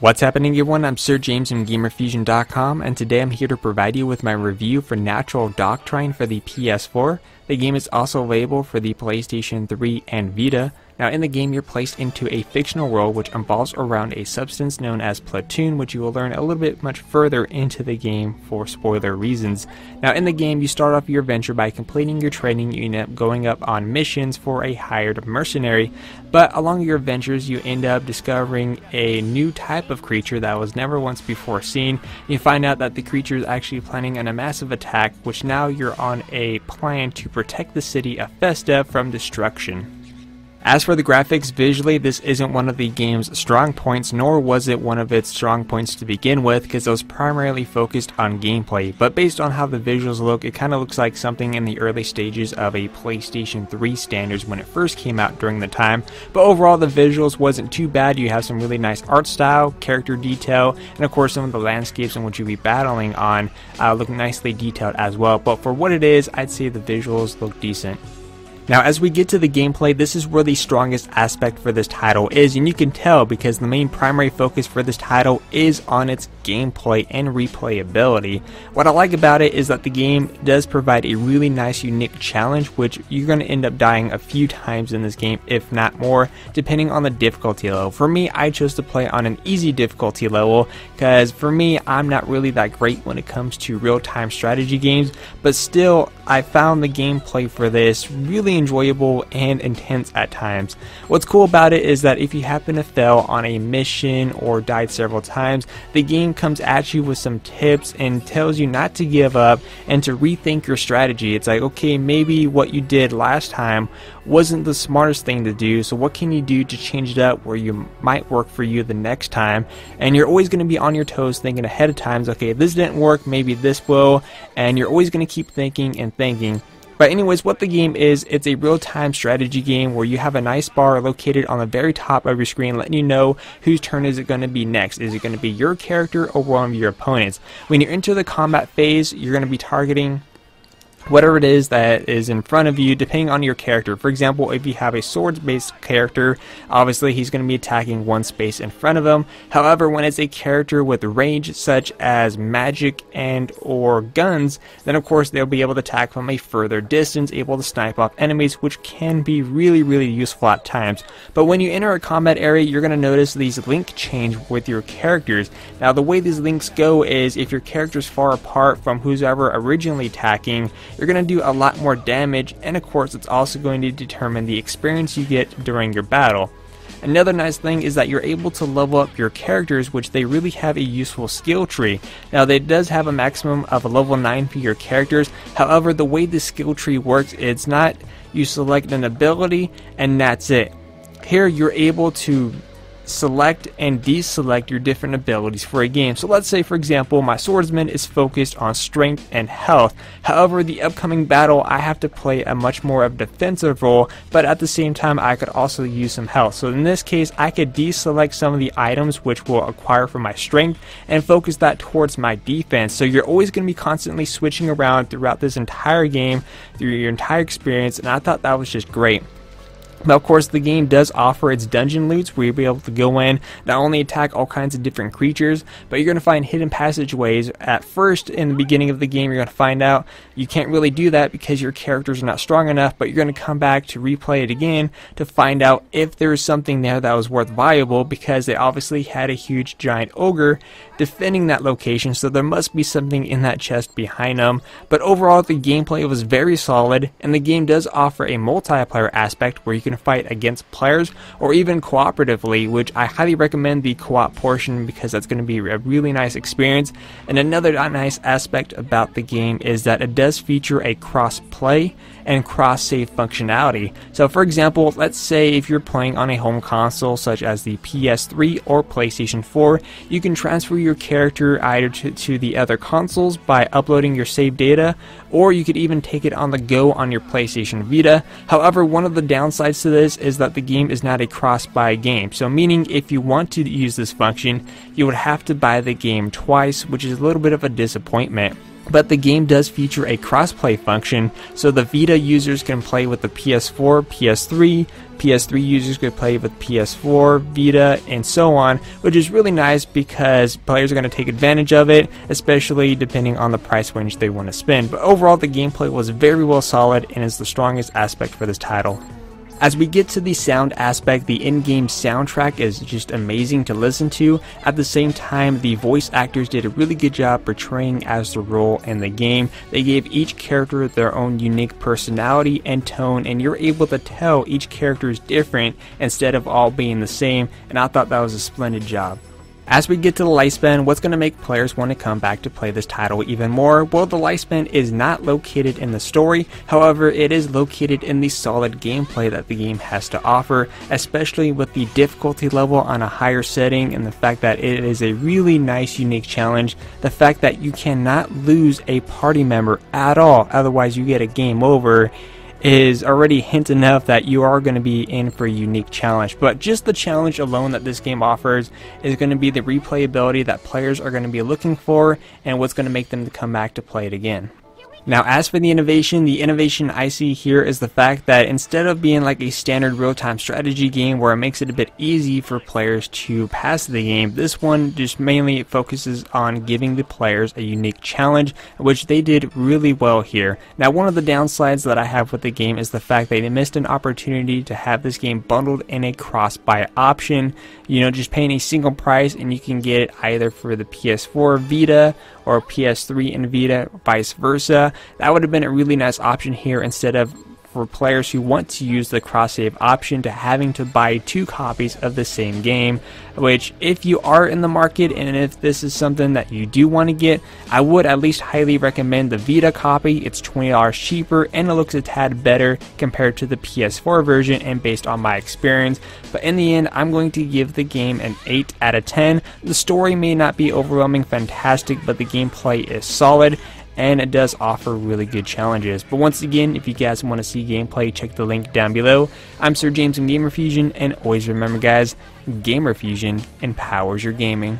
What's happening, everyone? I'm Sir James from Gamerfuzion.com, and today I'm here to provide you with my review for Natural Doctrine for the PS4. The game is also available for the PlayStation 3 and Vita. Now, in the game, you're placed into a fictional world which revolves around a substance known as Pluton, which you will learn a little bit much further into the game for spoiler reasons. Now, in the game, you start off your adventure by completing your training. You end up going up on missions for a hired mercenary, but along your adventures, you end up discovering a new type of creature that was never once before seen. You find out that the creature is actually planning on a massive attack, which now you're on a plan to protect the city of Feste from destruction. As for the graphics, visually this isn't one of the game's strong points, nor was it one of its strong points to begin with, because it was primarily focused on gameplay. But based on how the visuals look, it kind of looks like something in the early stages of a PlayStation 3 standards when it first came out during the time. But overall, the visuals wasn't too bad. You have some really nice art style, character detail, and of course some of the landscapes in which you'll be battling on look nicely detailed as well. But for what it is, I'd say the visuals look decent. Now, as we get to the gameplay, this is where the strongest aspect for this title is, and you can tell because the main primary focus for this title is on its gameplay and replayability. What I like about it is that the game does provide a really nice, unique challenge, which you're going to end up dying a few times in this game, if not more, depending on the difficulty level. For me, I chose to play on an easy difficulty level, because for me, I'm not really that great when it comes to real-time strategy games, but still, I found the gameplay for this really enjoyable and intense at times. What's cool about it is that if you happen to fail on a mission or died several times, the game comes at you with some tips and tells you not to give up and to rethink your strategy. It's like, okay, maybe what you did last time wasn't the smartest thing to do, so what can you do to change it up where you might work for you the next time? And you're always going to be on your toes thinking ahead of time, okay, if this didn't work, maybe this will, and you're always going to keep thinking and thinking. But anyways, what the game is, it's a real-time strategy game where you have a nice bar located on the very top of your screen letting you know whose turn is it going to be next. Is it going to be your character or one of your opponents? When you enter the combat phase, you're going to be targeting whatever it is that is in front of you, depending on your character. For example, if you have a swords-based character, obviously he's going to be attacking one space in front of him. However, when it's a character with range such as magic and or guns, then of course they'll be able to attack from a further distance, able to snipe off enemies, which can be really useful at times. But when you enter a combat area, you're going to notice these link change with your characters. Now, the way these links go is if your character's far apart from who's ever originally attacking, you're going to do a lot more damage, and of course it's also going to determine the experience you get during your battle. Another nice thing is that you're able to level up your characters, which they really have a useful skill tree. Now, they does have a maximum of a level 9 for your characters. However, the way the skill tree works, it's not you select an ability and that's it. Here you're able to select and deselect your different abilities for a game. So let's say, for example, my swordsman is focused on strength and health. However, the upcoming battle, I have to play a much more of a defensive role, but at the same time I could also use some health. So in this case, I could deselect some of the items which will acquire for my strength and focus that towards my defense. So you're always going to be constantly switching around throughout this entire game, through your entire experience, and I thought that was just great. Now, of course, the game does offer its dungeon loots where you'll be able to go in, not only attack all kinds of different creatures, but you're going to find hidden passageways. At first, in the beginning of the game, you're going to find out you can't really do that because your characters are not strong enough, but you're going to come back to replay it again to find out if there's something there that was worth valuable, because they obviously had a huge giant ogre defending that location, so there must be something in that chest behind them. But overall, the gameplay was very solid, and the game does offer a multiplayer aspect where you can fight against players or even cooperatively, which I highly recommend the co-op portion because that's going to be a really nice experience. And another nice aspect about the game is that it does feature a cross-play and cross-save functionality. So for example, let's say if you're playing on a home console such as the PS3 or PlayStation 4, you can transfer your character either to the other consoles by uploading your save data, or you could even take it on the go on your PlayStation Vita. However, one of the downsides to this is that the game is not a cross-buy game, so meaning if you want to use this function, you would have to buy the game twice, which is a little bit of a disappointment. But the game does feature a crossplay function, so the Vita users can play with the PS4, PS3, PS3 users could play with PS4, Vita, and so on, which is really nice because players are going to take advantage of it, especially depending on the price range they want to spend. But overall, the gameplay was very well solid and is the strongest aspect for this title. As we get to the sound aspect, the in-game soundtrack is just amazing to listen to. At the same time, the voice actors did a really good job portraying as the role in the game. They gave each character their own unique personality and tone, and you're able to tell each character is different instead of all being the same, and I thought that was a splendid job. As we get to the lifespan, what's going to make players want to come back to play this title even more? Well, the lifespan is not located in the story, however it is located in the solid gameplay that the game has to offer, especially with the difficulty level on a higher setting and the fact that it is a really nice unique challenge. The fact that you cannot lose a party member at all, otherwise you get a game over, is already hint enough that you are going to be in for a unique challenge. But just the challenge alone that this game offers is going to be the replayability that players are going to be looking for and what's going to make them to come back to play it again. Now, as for the innovation I see here is the fact that instead of being like a standard real-time strategy game where it makes it a bit easy for players to pass the game, this one just mainly focuses on giving the players a unique challenge, which they did really well here. Now, one of the downsides that I have with the game is the fact that they missed an opportunity to have this game bundled in a cross-buy option. You know, just paying a single price and you can get it either for the PS4 Vita or PS3 and Vita, vice versa. That would have been a really nice option here instead of for players who want to use the cross-save option to having to buy 2 copies of the same game, which if you are in the market and if this is something that you do want to get, I would at least highly recommend the Vita copy. It's $20 cheaper and it looks a tad better compared to the PS4 version and based on my experience. But in the end, I'm going to give the game an 8 out of 10. The story may not be overwhelming fantastic, but the gameplay is solid and it does offer really good challenges. But once again, if you guys want to see gameplay, check the link down below. I'm Sir James from Gamerfuzion, and always remember guys, Gamerfuzion empowers your gaming.